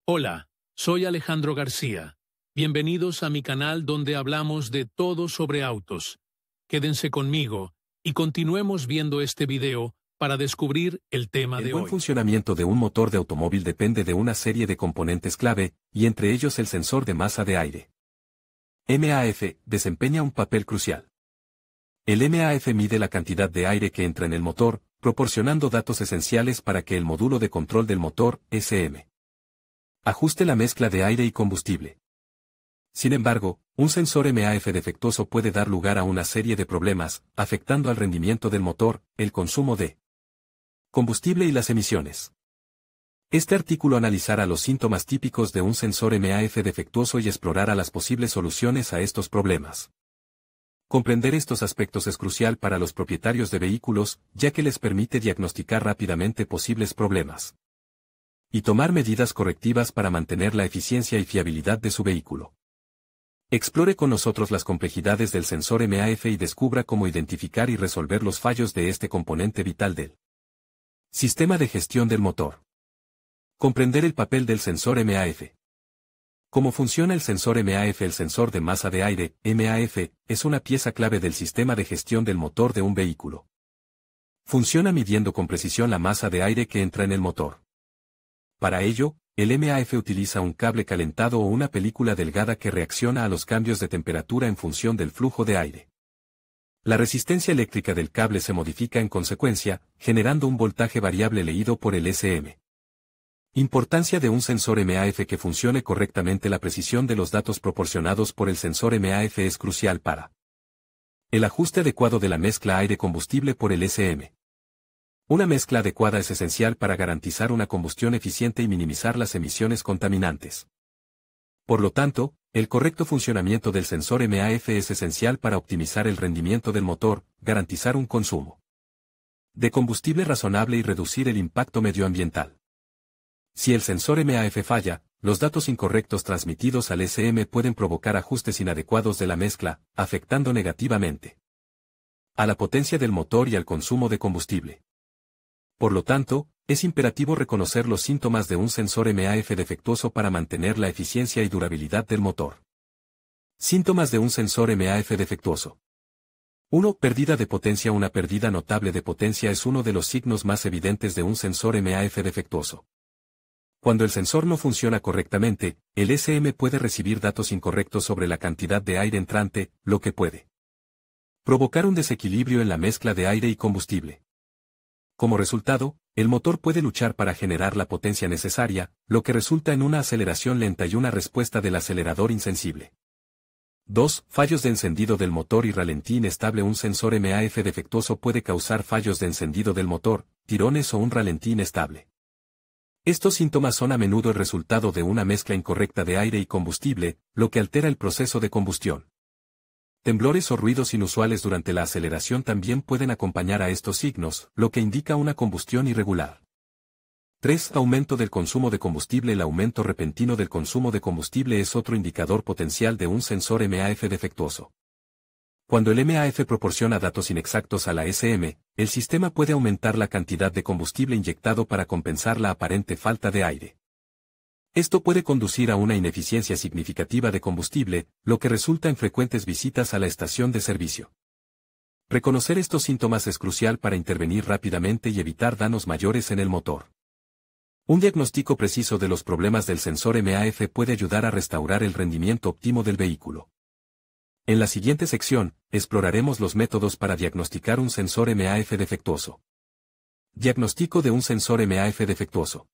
Hola, soy Alejandro García. Bienvenidos a mi canal donde hablamos de todo sobre autos. Quédense conmigo y continuemos viendo este video para descubrir el tema de El buen hoy. funcionamiento de un motor de automóvil depende de una serie de componentes clave, y entre ellos el sensor de masa de aire. MAF desempeña un papel crucial. El MAF mide la cantidad de aire que entra en el motor, proporcionando datos esenciales para que el módulo de control del motor, SM, ajuste la mezcla de aire y combustible. Sin embargo, un sensor MAF defectuoso puede dar lugar a una serie de problemas, afectando al rendimiento del motor, el consumo de combustible y las emisiones. Este artículo analizará los síntomas típicos de un sensor MAF defectuoso y explorará las posibles soluciones a estos problemas. Comprender estos aspectos es crucial para los propietarios de vehículos, ya que les permite diagnosticar rápidamente posibles problemas y tomar medidas correctivas para mantener la eficiencia y fiabilidad de su vehículo. Explore con nosotros las complejidades del sensor MAF y descubra cómo identificar y resolver los fallos de este componente vital del sistema de gestión del motor. Comprender el papel del sensor MAF. ¿Cómo funciona el sensor MAF? El sensor de masa de aire, MAF, es una pieza clave del sistema de gestión del motor de un vehículo. Funciona midiendo con precisión la masa de aire que entra en el motor. Para ello, el MAF utiliza un cable calentado o una película delgada que reacciona a los cambios de temperatura en función del flujo de aire. La resistencia eléctrica del cable se modifica en consecuencia, generando un voltaje variable leído por el SM. Importancia de un sensor MAF que funcione correctamente. La precisión de los datos proporcionados por el sensor MAF es crucial para el ajuste adecuado de la mezcla aire-combustible por el SM. Una mezcla adecuada es esencial para garantizar una combustión eficiente y minimizar las emisiones contaminantes. Por lo tanto, el correcto funcionamiento del sensor MAF es esencial para optimizar el rendimiento del motor, garantizar un consumo de combustible razonable y reducir el impacto medioambiental. Si el sensor MAF falla, los datos incorrectos transmitidos al SM pueden provocar ajustes inadecuados de la mezcla, afectando negativamente a la potencia del motor y al consumo de combustible. Por lo tanto, es imperativo reconocer los síntomas de un sensor MAF defectuoso para mantener la eficiencia y durabilidad del motor. Síntomas de un sensor MAF defectuoso. 1. Pérdida de potencia. Una pérdida notable de potencia es uno de los signos más evidentes de un sensor MAF defectuoso. Cuando el sensor no funciona correctamente, el SM puede recibir datos incorrectos sobre la cantidad de aire entrante, lo que puede provocar un desequilibrio en la mezcla de aire y combustible. Como resultado, el motor puede luchar para generar la potencia necesaria, lo que resulta en una aceleración lenta y una respuesta del acelerador insensible. 2. Fallos de encendido del motor y ralentí inestable. Un sensor MAF defectuoso puede causar fallos de encendido del motor, tirones o un ralentí inestable. Estos síntomas son a menudo el resultado de una mezcla incorrecta de aire y combustible, lo que altera el proceso de combustión. Temblores o ruidos inusuales durante la aceleración también pueden acompañar a estos signos, lo que indica una combustión irregular. 3. Aumento del consumo de combustible. El aumento repentino del consumo de combustible es otro indicador potencial de un sensor MAF defectuoso. Cuando el MAF proporciona datos inexactos a la SM, el sistema puede aumentar la cantidad de combustible inyectado para compensar la aparente falta de aire. Esto puede conducir a una ineficiencia significativa de combustible, lo que resulta en frecuentes visitas a la estación de servicio. Reconocer estos síntomas es crucial para intervenir rápidamente y evitar daños mayores en el motor. Un diagnóstico preciso de los problemas del sensor MAF puede ayudar a restaurar el rendimiento óptimo del vehículo. En la siguiente sección, exploraremos los métodos para diagnosticar un sensor MAF defectuoso. Diagnóstico de un sensor MAF defectuoso.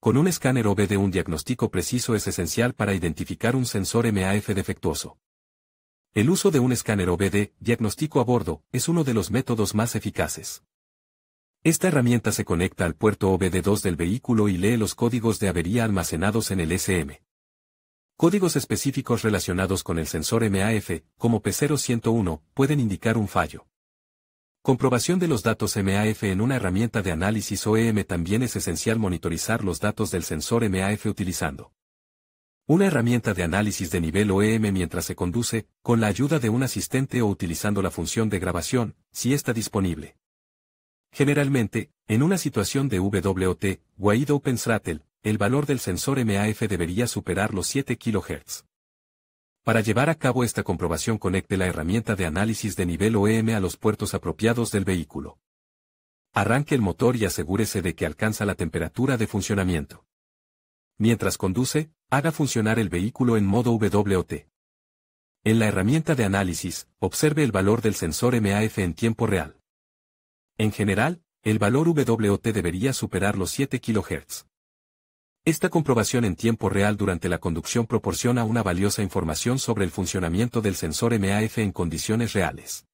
Con un escáner OBD, un diagnóstico preciso es esencial para identificar un sensor MAF defectuoso. El uso de un escáner OBD, diagnóstico a bordo, es uno de los métodos más eficaces. Esta herramienta se conecta al puerto OBD2 del vehículo y lee los códigos de avería almacenados en el SM. Códigos específicos relacionados con el sensor MAF, como P0101, pueden indicar un fallo. Comprobación de los datos MAF en una herramienta de análisis OEM. También es esencial monitorizar los datos del sensor MAF utilizando una herramienta de análisis de nivel OEM mientras se conduce, con la ayuda de un asistente o utilizando la función de grabación, si está disponible. Generalmente, en una situación de WOT, Wide Open Throttle, el valor del sensor MAF debería superar los 7 kHz. Para llevar a cabo esta comprobación, conecte la herramienta de análisis de nivel OEM a los puertos apropiados del vehículo. Arranque el motor y asegúrese de que alcanza la temperatura de funcionamiento. Mientras conduce, haga funcionar el vehículo en modo WOT. En la herramienta de análisis, observe el valor del sensor MAF en tiempo real. En general, el valor WOT debería superar los 7 kHz. Esta comprobación en tiempo real durante la conducción proporciona una valiosa información sobre el funcionamiento del sensor MAF en condiciones reales.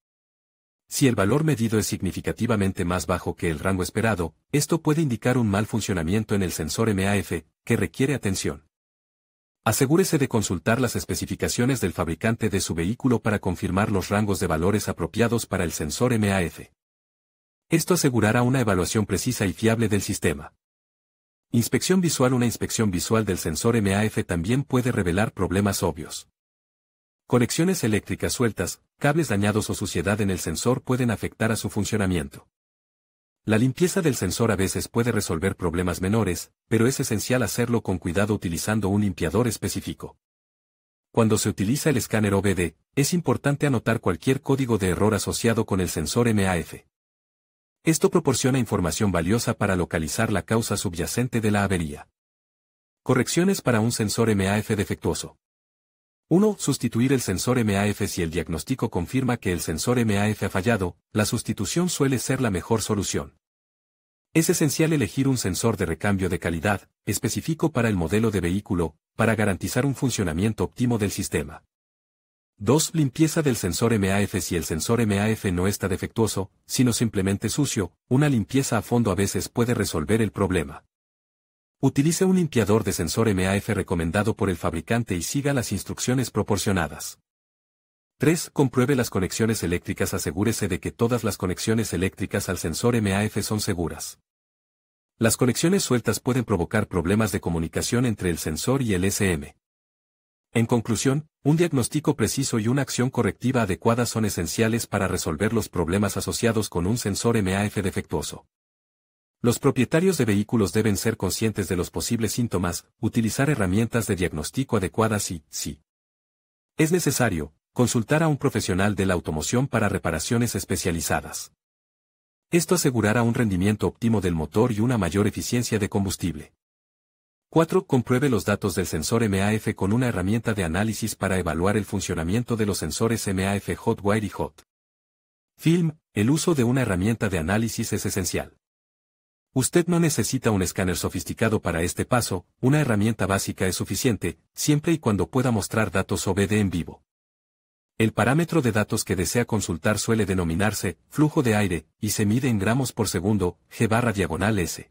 Si el valor medido es significativamente más bajo que el rango esperado, esto puede indicar un mal funcionamiento en el sensor MAF, que requiere atención. Asegúrese de consultar las especificaciones del fabricante de su vehículo para confirmar los rangos de valores apropiados para el sensor MAF. Esto asegurará una evaluación precisa y fiable del sistema. Inspección visual. Una inspección visual del sensor MAF también puede revelar problemas obvios. Conexiones eléctricas sueltas, cables dañados o suciedad en el sensor pueden afectar a su funcionamiento. La limpieza del sensor a veces puede resolver problemas menores, pero es esencial hacerlo con cuidado utilizando un limpiador específico. Cuando se utiliza el escáner OBD, es importante anotar cualquier código de error asociado con el sensor MAF. Esto proporciona información valiosa para localizar la causa subyacente de la avería. Correcciones para un sensor MAF defectuoso. 1. Sustituir el sensor MAF. Si el diagnóstico confirma que el sensor MAF ha fallado, la sustitución suele ser la mejor solución. Es esencial elegir un sensor de recambio de calidad, específico para el modelo de vehículo, para garantizar un funcionamiento óptimo del sistema. 2. Limpieza del sensor MAF. Si el sensor MAF no está defectuoso, sino simplemente sucio, una limpieza a fondo a veces puede resolver el problema. Utilice un limpiador de sensor MAF recomendado por el fabricante y siga las instrucciones proporcionadas. 3. Compruebe las conexiones eléctricas. Asegúrese de que todas las conexiones eléctricas al sensor MAF son seguras. Las conexiones sueltas pueden provocar problemas de comunicación entre el sensor y el SM. En conclusión, un diagnóstico preciso y una acción correctiva adecuada son esenciales para resolver los problemas asociados con un sensor MAF defectuoso. Los propietarios de vehículos deben ser conscientes de los posibles síntomas, utilizar herramientas de diagnóstico adecuadas y, si es necesario, consultar a un profesional de la automoción para reparaciones especializadas. Esto asegurará un rendimiento óptimo del motor y una mayor eficiencia de combustible. 4. Compruebe los datos del sensor MAF con una herramienta de análisis para evaluar el funcionamiento de los sensores MAF Hotwire y Hot Film. El uso de una herramienta de análisis es esencial. Usted no necesita un escáner sofisticado para este paso, una herramienta básica es suficiente, siempre y cuando pueda mostrar datos OBD en vivo. El parámetro de datos que desea consultar suele denominarse flujo de aire, y se mide en gramos por segundo, G/S.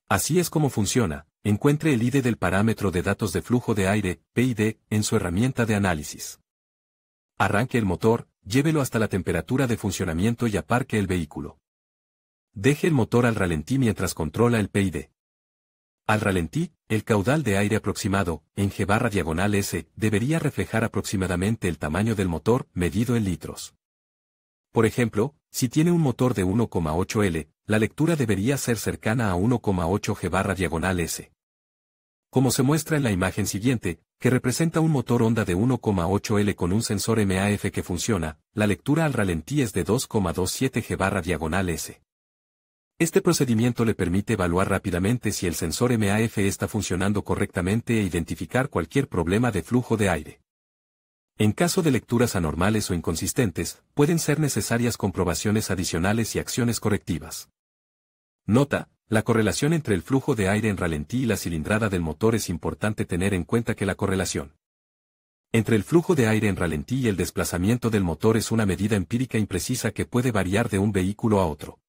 Así es como funciona. Encuentre el ID del parámetro de datos de flujo de aire, PID, en su herramienta de análisis. Arranque el motor, llévelo hasta la temperatura de funcionamiento y aparque el vehículo. Deje el motor al ralentí mientras controla el PID. Al ralentí, el caudal de aire aproximado, en G/S, debería reflejar aproximadamente el tamaño del motor, medido en litros. Por ejemplo, si tiene un motor de 1,8 L, la lectura debería ser cercana a 1,8 G/S. Como se muestra en la imagen siguiente, que representa un motor Honda de 1,8 L con un sensor MAF que funciona, la lectura al ralentí es de 2,27 G/S. Este procedimiento le permite evaluar rápidamente si el sensor MAF está funcionando correctamente e identificar cualquier problema de flujo de aire. En caso de lecturas anormales o inconsistentes, pueden ser necesarias comprobaciones adicionales y acciones correctivas. Nota: la correlación entre el flujo de aire en ralentí y la cilindrada del motor. Es importante tener en cuenta que la correlación entre el flujo de aire en ralentí y el desplazamiento del motor es una medida empírica imprecisa que puede variar de un vehículo a otro.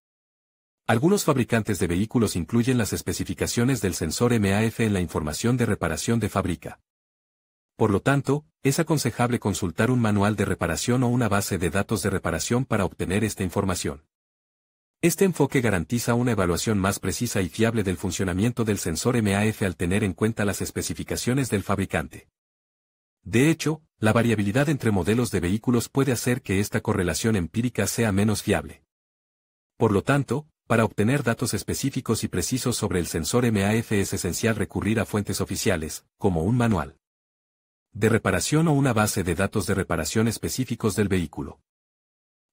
Algunos fabricantes de vehículos incluyen las especificaciones del sensor MAF en la información de reparación de fábrica. Por lo tanto, es aconsejable consultar un manual de reparación o una base de datos de reparación para obtener esta información. Este enfoque garantiza una evaluación más precisa y fiable del funcionamiento del sensor MAF al tener en cuenta las especificaciones del fabricante. De hecho, la variabilidad entre modelos de vehículos puede hacer que esta correlación empírica sea menos fiable. Por lo tanto, para obtener datos específicos y precisos sobre el sensor MAF es esencial recurrir a fuentes oficiales, como un manual de reparación o una base de datos de reparación específicos del vehículo.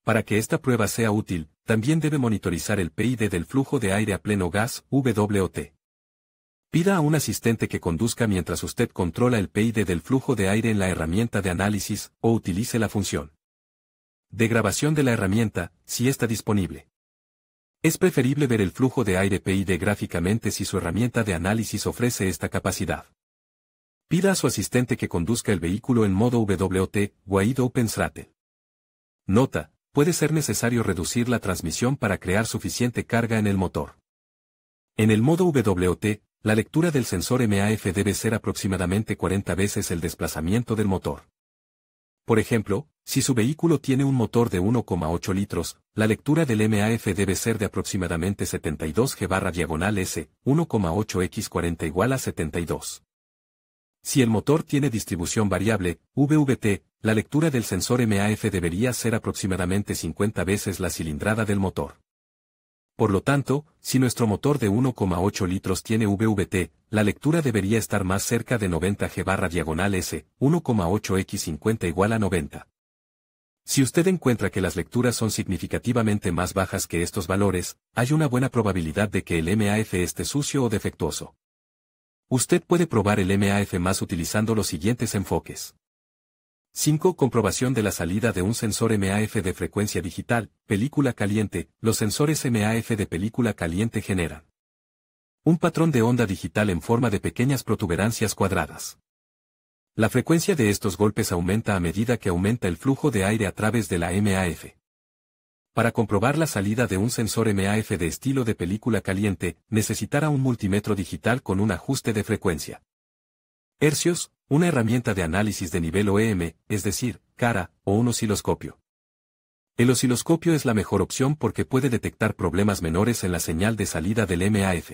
Para que esta prueba sea útil, también debe monitorizar el PID del flujo de aire a pleno gas, WOT. Pida a un asistente que conduzca mientras usted controla el PID del flujo de aire en la herramienta de análisis, o utilice la función de grabación de la herramienta, si está disponible. Es preferible ver el flujo de aire PID gráficamente si su herramienta de análisis ofrece esta capacidad. Pida a su asistente que conduzca el vehículo en modo WOT, Wide Open Throttle. Nota: puede ser necesario reducir la transmisión para crear suficiente carga en el motor. En el modo WOT, la lectura del sensor MAF debe ser aproximadamente 40 veces el desplazamiento del motor. Por ejemplo, si su vehículo tiene un motor de 1,8 litros, la lectura del MAF debe ser de aproximadamente 72 G/S, 1,8x40 igual a 72. Si el motor tiene distribución variable, VVT, la lectura del sensor MAF debería ser aproximadamente 50 veces la cilindrada del motor. Por lo tanto, si nuestro motor de 1,8 litros tiene VVT, la lectura debería estar más cerca de 90 G/S, 1,8x50 igual a 90. Si usted encuentra que las lecturas son significativamente más bajas que estos valores, hay una buena probabilidad de que el MAF esté sucio o defectuoso. Usted puede probar el MAF más utilizando los siguientes enfoques. 5. Comprobación de la salida de un sensor MAF de frecuencia digital, película caliente. Los sensores MAF de película caliente generan un patrón de onda digital en forma de pequeñas protuberancias cuadradas. La frecuencia de estos golpes aumenta a medida que aumenta el flujo de aire a través de la MAF. Para comprobar la salida de un sensor MAF de estilo de película caliente, necesitará un multímetro digital con un ajuste de frecuencia. Hercios, una herramienta de análisis de nivel OEM, es decir, cara, o un osciloscopio. El osciloscopio es la mejor opción porque puede detectar problemas menores en la señal de salida del MAF.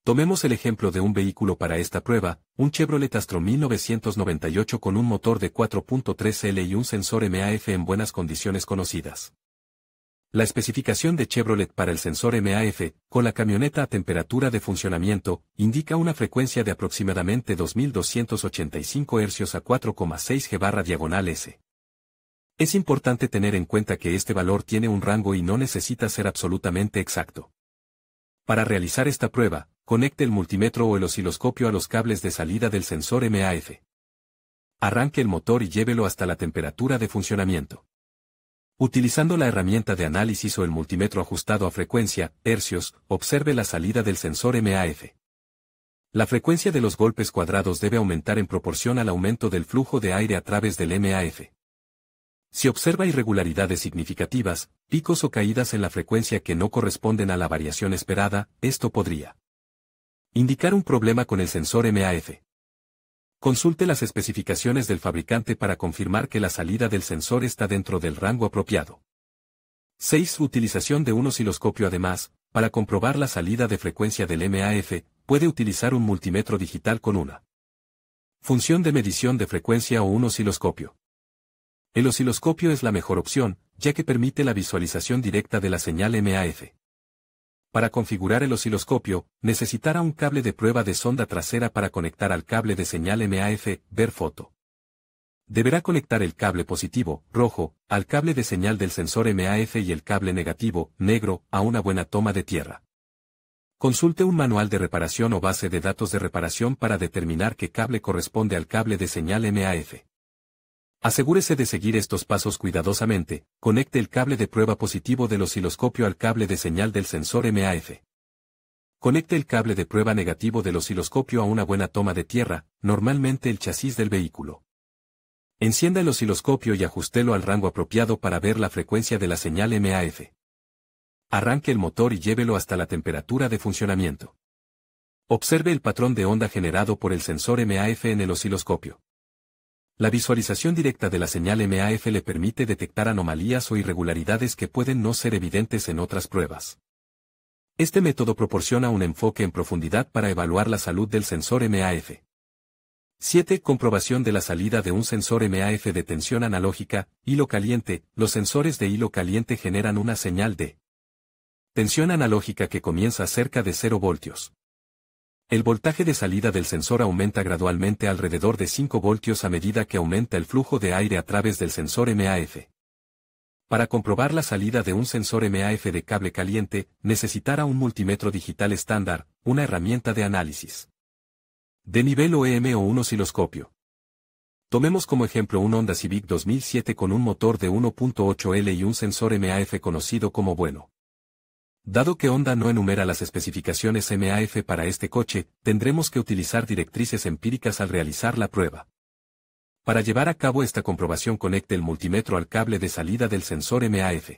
Tomemos el ejemplo de un vehículo para esta prueba, un Chevrolet Astro 1998 con un motor de 4.3 L y un sensor MAF en buenas condiciones conocidas. La especificación de Chevrolet para el sensor MAF, con la camioneta a temperatura de funcionamiento, indica una frecuencia de aproximadamente 2285 Hz a 4,6 G/S. Es importante tener en cuenta que este valor tiene un rango y no necesita ser absolutamente exacto. Para realizar esta prueba, conecte el multímetro o el osciloscopio a los cables de salida del sensor MAF. Arranque el motor y llévelo hasta la temperatura de funcionamiento. Utilizando la herramienta de análisis o el multímetro ajustado a frecuencia, hercios, observe la salida del sensor MAF. La frecuencia de los golpes cuadrados debe aumentar en proporción al aumento del flujo de aire a través del MAF. Si observa irregularidades significativas, picos o caídas en la frecuencia que no corresponden a la variación esperada, esto podría indicar un problema con el sensor MAF. Consulte las especificaciones del fabricante para confirmar que la salida del sensor está dentro del rango apropiado. 6. Utilización de un osciloscopio. Además, para comprobar la salida de frecuencia del MAF, puede utilizar un multímetro digital con una función de medición de frecuencia o un osciloscopio. El osciloscopio es la mejor opción, ya que permite la visualización directa de la señal MAF. Para configurar el osciloscopio, necesitará un cable de prueba de sonda trasera para conectar al cable de señal MAF, ver foto. Deberá conectar el cable positivo, rojo, al cable de señal del sensor MAF y el cable negativo, negro, a una buena toma de tierra. Consulte un manual de reparación o base de datos de reparación para determinar qué cable corresponde al cable de señal MAF. Asegúrese de seguir estos pasos cuidadosamente. Conecte el cable de prueba positivo del osciloscopio al cable de señal del sensor MAF. Conecte el cable de prueba negativo del osciloscopio a una buena toma de tierra, normalmente el chasis del vehículo. Encienda el osciloscopio y ajústelo al rango apropiado para ver la frecuencia de la señal MAF. Arranque el motor y llévelo hasta la temperatura de funcionamiento. Observe el patrón de onda generado por el sensor MAF en el osciloscopio. La visualización directa de la señal MAF le permite detectar anomalías o irregularidades que pueden no ser evidentes en otras pruebas. Este método proporciona un enfoque en profundidad para evaluar la salud del sensor MAF. 7. Comprobación de la salida de un sensor MAF de tensión analógica, hilo caliente. Los sensores de hilo caliente generan una señal de Tensión analógica que comienza cerca de 0 voltios. El voltaje de salida del sensor aumenta gradualmente alrededor de 5 voltios a medida que aumenta el flujo de aire a través del sensor MAF. Para comprobar la salida de un sensor MAF de cable caliente, necesitará un multímetro digital estándar, una herramienta de análisis de nivel OEM o un osciloscopio. Tomemos como ejemplo un Honda Civic 2007 con un motor de 1.8L y un sensor MAF conocido como bueno. Dado que Honda no enumera las especificaciones MAF para este coche, tendremos que utilizar directrices empíricas al realizar la prueba. Para llevar a cabo esta comprobación, conecte el multímetro al cable de salida del sensor MAF.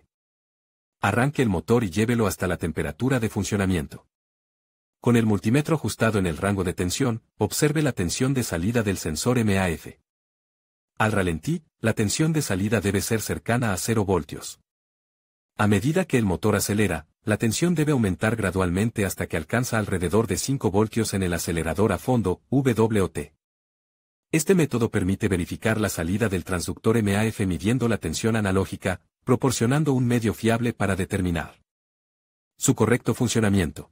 Arranque el motor y llévelo hasta la temperatura de funcionamiento. Con el multímetro ajustado en el rango de tensión, observe la tensión de salida del sensor MAF. Al ralentí, la tensión de salida debe ser cercana a 0 voltios. A medida que el motor acelera, la tensión debe aumentar gradualmente hasta que alcanza alrededor de 5 voltios en el acelerador a fondo, WT. Este método permite verificar la salida del transductor MAF midiendo la tensión analógica, proporcionando un medio fiable para determinar su correcto funcionamiento.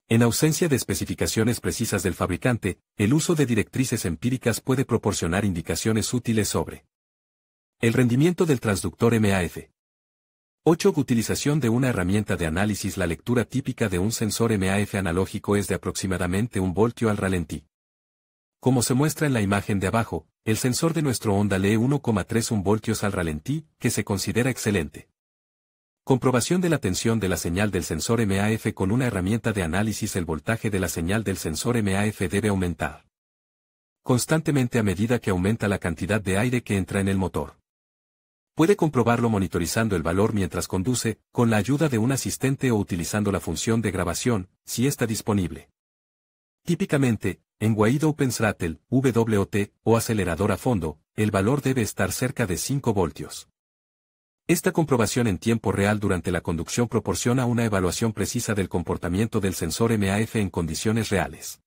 En ausencia de especificaciones precisas del fabricante, el uso de directrices empíricas puede proporcionar indicaciones útiles sobre el rendimiento del transductor MAF. 8. Utilización de una herramienta de análisis. La lectura típica de un sensor MAF analógico es de aproximadamente 1 voltio al ralentí. Como se muestra en la imagen de abajo, el sensor de nuestro Honda lee 1,31 voltios al ralentí, que se considera excelente. Comprobación de la tensión de la señal del sensor MAF con una herramienta de análisis. El voltaje de la señal del sensor MAF debe aumentar constantemente a medida que aumenta la cantidad de aire que entra en el motor. Puede comprobarlo monitorizando el valor mientras conduce, con la ayuda de un asistente o utilizando la función de grabación, si está disponible. Típicamente, en Wide Open Throttle, WT, o acelerador a fondo, el valor debe estar cerca de 5 voltios. Esta comprobación en tiempo real durante la conducción proporciona una evaluación precisa del comportamiento del sensor MAF en condiciones reales.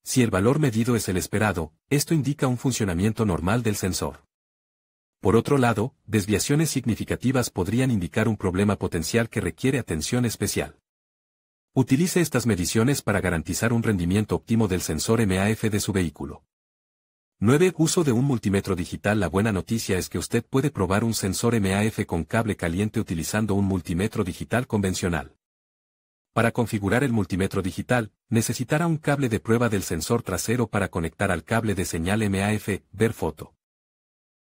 Si el valor medido es el esperado, esto indica un funcionamiento normal del sensor. Por otro lado, desviaciones significativas podrían indicar un problema potencial que requiere atención especial. Utilice estas mediciones para garantizar un rendimiento óptimo del sensor MAF de su vehículo. 9. Uso de un multímetro digital. La buena noticia es que usted puede probar un sensor MAF con cable caliente utilizando un multímetro digital convencional. Para configurar el multímetro digital, necesitará un cable de prueba del sensor trasero para conectar al cable de señal MAF, ver foto.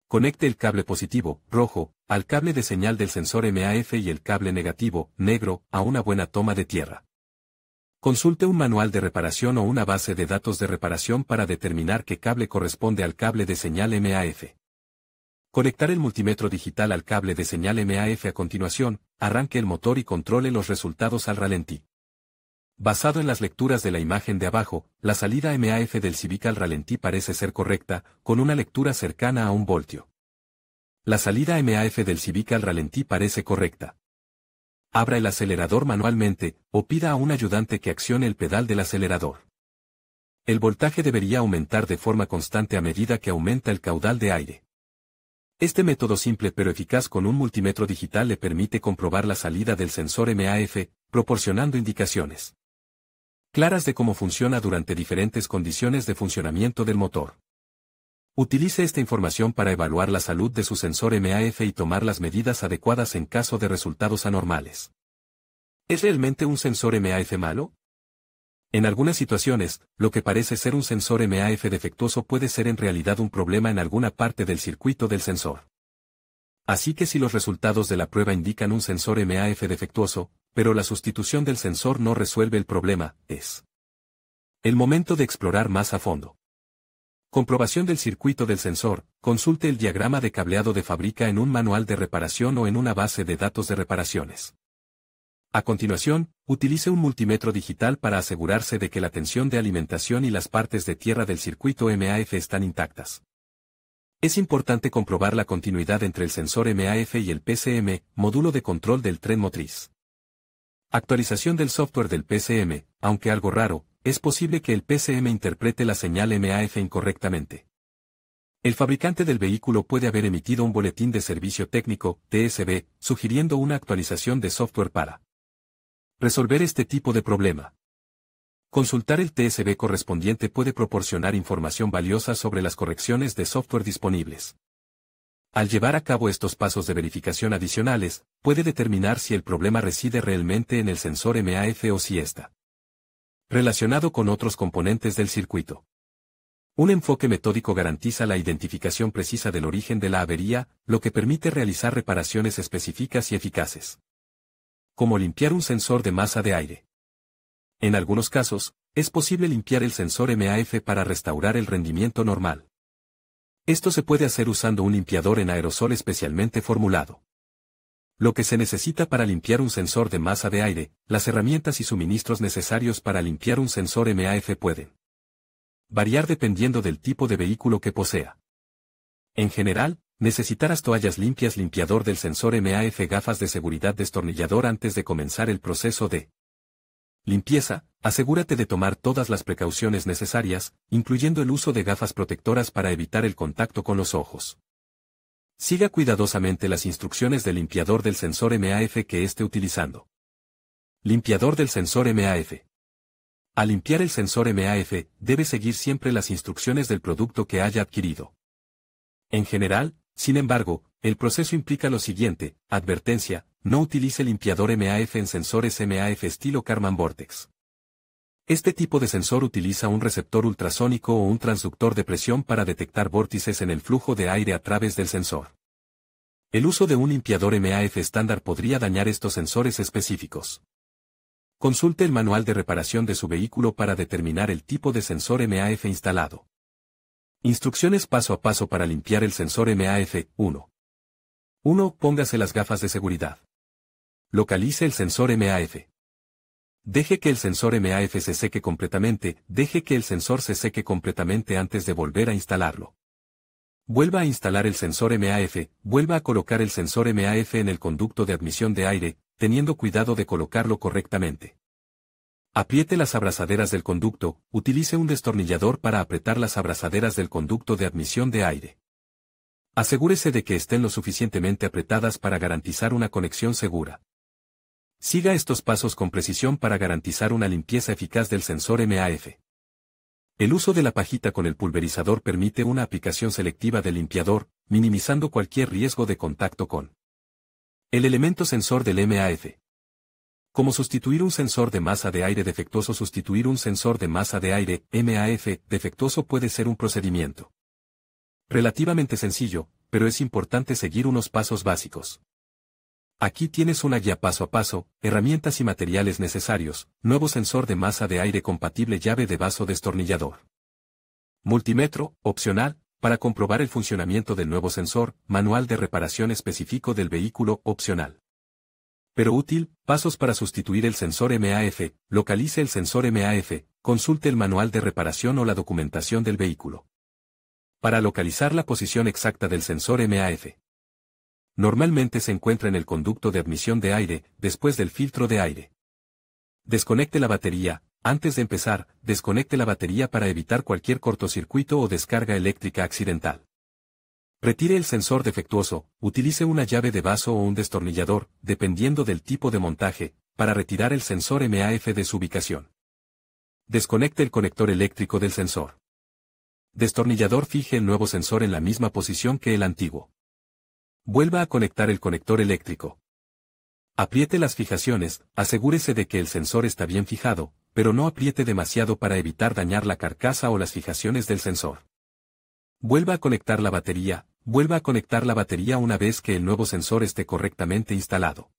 Conecte el cable positivo, rojo, al cable de señal del sensor MAF y el cable negativo, negro, a una buena toma de tierra. Consulte un manual de reparación o una base de datos de reparación para determinar qué cable corresponde al cable de señal MAF. Conectar el multímetro digital al cable de señal MAF. A continuación, arranque el motor y controle los resultados al ralentí. Basado en las lecturas de la imagen de abajo, la salida MAF del Civic al ralentí parece ser correcta, con una lectura cercana a 1 voltio. La salida MAF del Civic al ralentí parece correcta. Abra el acelerador manualmente, o pida a un ayudante que accione el pedal del acelerador. El voltaje debería aumentar de forma constante a medida que aumenta el caudal de aire. Este método simple pero eficaz con un multímetro digital le permite comprobar la salida del sensor MAF, proporcionando indicaciones claras de cómo funciona durante diferentes condiciones de funcionamiento del motor. Utilice esta información para evaluar la salud de su sensor MAF y tomar las medidas adecuadas en caso de resultados anormales. ¿Es realmente un sensor MAF malo? En algunas situaciones, lo que parece ser un sensor MAF defectuoso puede ser en realidad un problema en alguna parte del circuito del sensor. Así que si los resultados de la prueba indican un sensor MAF defectuoso, pero la sustitución del sensor no resuelve el problema, es el momento de explorar más a fondo. Comprobación del circuito del sensor. Consulte el diagrama de cableado de fábrica en un manual de reparación o en una base de datos de reparaciones. A continuación, utilice un multímetro digital para asegurarse de que la tensión de alimentación y las partes de tierra del circuito MAF están intactas. Es importante comprobar la continuidad entre el sensor MAF y el PCM, módulo de control del tren motriz. Actualización del software del PCM. Aunque algo raro, es posible que el PCM interprete la señal MAF incorrectamente. El fabricante del vehículo puede haber emitido un boletín de servicio técnico, TSB, sugiriendo una actualización de software para Resolver este tipo de problema. Consultar el TSB correspondiente puede proporcionar información valiosa sobre las correcciones de software disponibles. Al llevar a cabo estos pasos de verificación adicionales, puede determinar si el problema reside realmente en el sensor MAF o si está relacionado con otros componentes del circuito. Un enfoque metódico garantiza la identificación precisa del origen de la avería, lo que permite realizar reparaciones específicas y eficaces. Como limpiar un sensor de masa de aire. En algunos casos, es posible limpiar el sensor MAF para restaurar el rendimiento normal. Esto se puede hacer usando un limpiador en aerosol especialmente formulado. Lo que se necesita para limpiar un sensor de masa de aire, las herramientas y suministros necesarios para limpiar un sensor MAF pueden variar dependiendo del tipo de vehículo que posea. En general, necesitarás toallas limpias, limpiador del sensor MAF, gafas de seguridad, destornillador. Antes de comenzar el proceso de limpieza, asegúrate de tomar todas las precauciones necesarias, incluyendo el uso de gafas protectoras para evitar el contacto con los ojos. Siga cuidadosamente las instrucciones del limpiador del sensor MAF que esté utilizando. Limpiador del sensor MAF. Al limpiar el sensor MAF, debe seguir siempre las instrucciones del producto que haya adquirido. En general, sin embargo, el proceso implica lo siguiente: advertencia, no utilice limpiador MAF en sensores MAF estilo Karman Vortex. Este tipo de sensor utiliza un receptor ultrasónico o un transductor de presión para detectar vórtices en el flujo de aire a través del sensor. El uso de un limpiador MAF estándar podría dañar estos sensores específicos. Consulte el manual de reparación de su vehículo para determinar el tipo de sensor MAF instalado. Instrucciones paso a paso para limpiar el sensor MAF. 1. Póngase las gafas de seguridad. Localice el sensor MAF. Deje que el sensor MAF se seque completamente. Deje que el sensor se seque completamente antes de volver a instalarlo. Vuelva a instalar el sensor MAF. Vuelva a colocar el sensor MAF en el conducto de admisión de aire, teniendo cuidado de colocarlo correctamente. Apriete las abrazaderas del conducto. Utilice un destornillador para apretar las abrazaderas del conducto de admisión de aire. Asegúrese de que estén lo suficientemente apretadas para garantizar una conexión segura. Siga estos pasos con precisión para garantizar una limpieza eficaz del sensor MAF. El uso de la pajita con el pulverizador permite una aplicación selectiva del limpiador, minimizando cualquier riesgo de contacto con el elemento sensor del MAF. Como sustituir un sensor de masa de aire defectuoso. Sustituir un sensor de masa de aire, MAF, defectuoso puede ser un procedimiento relativamente sencillo, pero es importante seguir unos pasos básicos. Aquí tienes una guía paso a paso, herramientas y materiales necesarios: nuevo sensor de masa de aire compatible, llave de vaso, destornillador. Multímetro, opcional, para comprobar el funcionamiento del nuevo sensor, manual de reparación específico del vehículo, opcional. Pero útil, pasos para sustituir el sensor MAF, localice el sensor MAF, consulte el manual de reparación o la documentación del vehículo. Para localizar la posición exacta del sensor MAF. Normalmente se encuentra en el conducto de admisión de aire, después del filtro de aire. Desconecte la batería. Antes de empezar, desconecte la batería para evitar cualquier cortocircuito o descarga eléctrica accidental. Retire el sensor defectuoso. Utilice una llave de vaso o un destornillador, dependiendo del tipo de montaje, para retirar el sensor MAF de su ubicación. Desconecte el conector eléctrico del sensor. Destornillador. Fije el nuevo sensor en la misma posición que el antiguo. Vuelva a conectar el conector eléctrico. Apriete las fijaciones. Asegúrese de que el sensor está bien fijado, pero no apriete demasiado para evitar dañar la carcasa o las fijaciones del sensor. Vuelva a conectar la batería. Vuelva a conectar la batería una vez que el nuevo sensor esté correctamente instalado.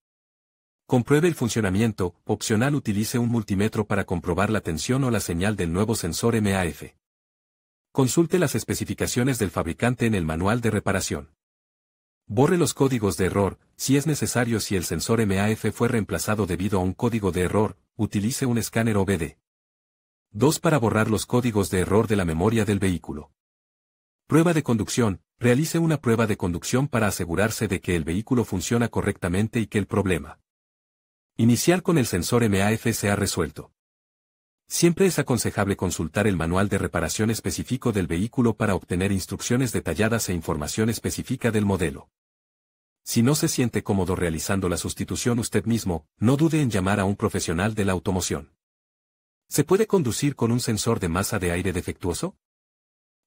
Compruebe el funcionamiento. Opcional. Utilice un multímetro para comprobar la tensión o la señal del nuevo sensor MAF. Consulte las especificaciones del fabricante en el manual de reparación. Borre los códigos de error. Si es necesario, si el sensor MAF fue reemplazado debido a un código de error, utilice un escáner OBD. 2. Para borrar los códigos de error de la memoria del vehículo. Prueba de conducción. Realice una prueba de conducción para asegurarse de que el vehículo funciona correctamente y que el problema inicial con el sensor MAF se ha resuelto. Siempre es aconsejable consultar el manual de reparación específico del vehículo para obtener instrucciones detalladas e información específica del modelo. Si no se siente cómodo realizando la sustitución usted mismo, no dude en llamar a un profesional de la automoción. ¿Se puede conducir con un sensor de masa de aire defectuoso?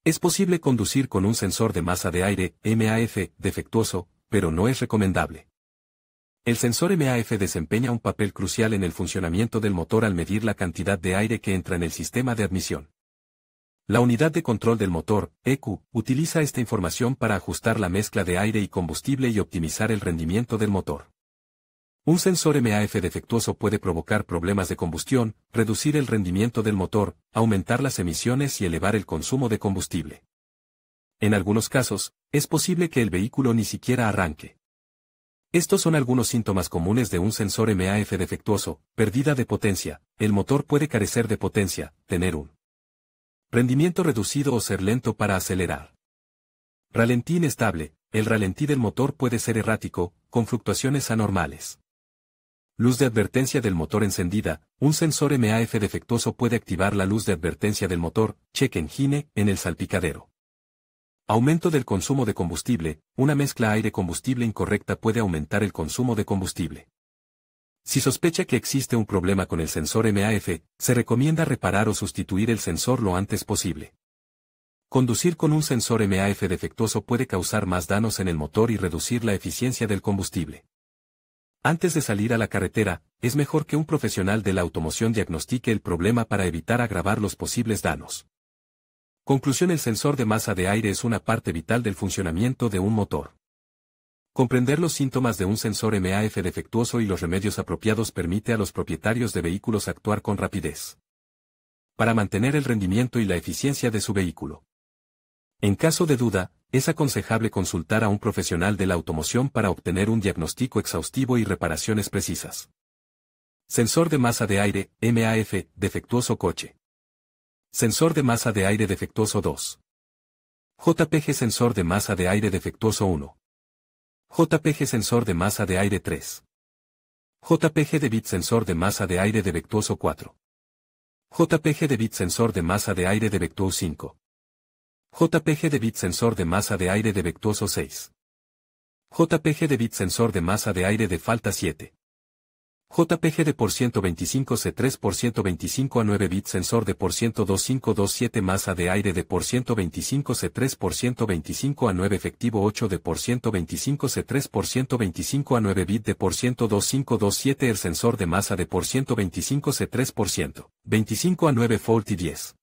Es posible conducir con un sensor de masa de aire, MAF, defectuoso, pero no es recomendable. El sensor MAF desempeña un papel crucial en el funcionamiento del motor al medir la cantidad de aire que entra en el sistema de admisión. La unidad de control del motor, ECU, utiliza esta información para ajustar la mezcla de aire y combustible y optimizar el rendimiento del motor. Un sensor MAF defectuoso puede provocar problemas de combustión, reducir el rendimiento del motor, aumentar las emisiones y elevar el consumo de combustible. En algunos casos, es posible que el vehículo ni siquiera arranque. Estos son algunos síntomas comunes de un sensor MAF defectuoso: pérdida de potencia, el motor puede carecer de potencia, tener un rendimiento reducido o ser lento para acelerar. Ralentí inestable, el ralentí del motor puede ser errático, con fluctuaciones anormales. Luz de advertencia del motor encendida, un sensor MAF defectuoso puede activar la luz de advertencia del motor, check engine, en el salpicadero. Aumento del consumo de combustible, una mezcla aire-combustible incorrecta puede aumentar el consumo de combustible. Si sospecha que existe un problema con el sensor MAF, se recomienda reparar o sustituir el sensor lo antes posible. Conducir con un sensor MAF defectuoso puede causar más daños en el motor y reducir la eficiencia del combustible. Antes de salir a la carretera, es mejor que un profesional de la automoción diagnostique el problema para evitar agravar los posibles daños. Conclusión: el sensor de masa de aire es una parte vital del funcionamiento de un motor. Comprender los síntomas de un sensor MAF defectuoso y los remedios apropiados permite a los propietarios de vehículos actuar con rapidez para mantener el rendimiento y la eficiencia de su vehículo. En caso de duda, es aconsejable consultar a un profesional de la automoción para obtener un diagnóstico exhaustivo y reparaciones precisas. Sensor de masa de aire, MAF, defectuoso coche. Sensor de masa de aire defectuoso 2. JPG sensor de masa de aire defectuoso 1. JPG sensor de masa de aire 3. JPG de bit sensor de masa de aire defectuoso 4. JPG de bit sensor de masa de aire defectuoso 5. JPG de bit sensor de masa de aire defectuoso 6. JPG de bit sensor de masa de aire de falta 7. JPG de por 125 C3 por 125 a 9 bit sensor de por 12527 masa de aire de por 125 C3 por 125 a 9 efectivo 8 de por 125 C3 por 125 a 9 bit de por 12527 el sensor de masa de por 125 C3 por 125 a 9 faulty 10.